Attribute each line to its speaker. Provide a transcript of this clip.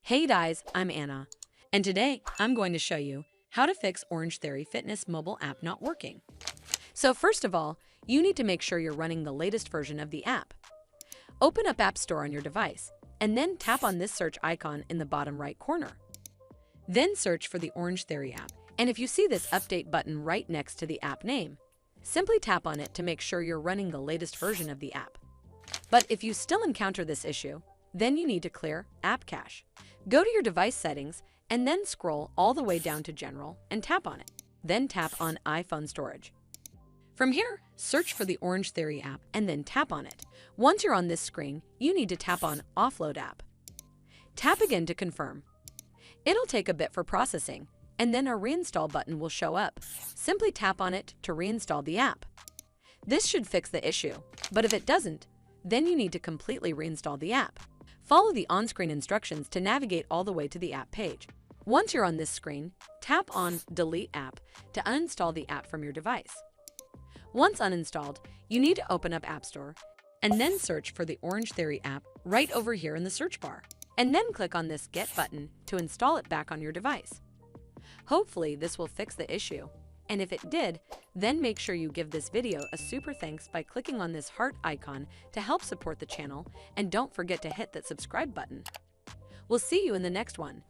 Speaker 1: Hey guys, I'm Anna, and today I'm going to show you how to fix Orangetheory Fitness mobile app not working. So first of all, you need to make sure you're running the latest version of the app. Open up App Store on your device, and then tap on this search icon in the bottom right corner. Then search for the Orangetheory app, and if you see this update button right next to the app name, simply tap on it to make sure you're running the latest version of the app. But if you still encounter this issue, then you need to clear App Cache. Go to your device settings and then scroll all the way down to General and tap on it. Then tap on iPhone Storage. From here, search for the Orangetheory app and then tap on it. Once you're on this screen, you need to tap on Offload App. Tap again to confirm. It'll take a bit for processing, and then a Reinstall button will show up. Simply tap on it to reinstall the app. This should fix the issue, but if it doesn't, then you need to completely reinstall the app. Follow the on-screen instructions to navigate all the way to the app page. Once you're on this screen, tap on Delete App to uninstall the app from your device. Once uninstalled, you need to open up App Store and then search for the Orangetheory app right over here in the search bar, and then click on this Get button to install it back on your device. Hopefully this will fix the issue, and if it did, then make sure you give this video a super thanks by clicking on this heart icon to help support the channel, and don't forget to hit that subscribe button. We'll see you in the next one.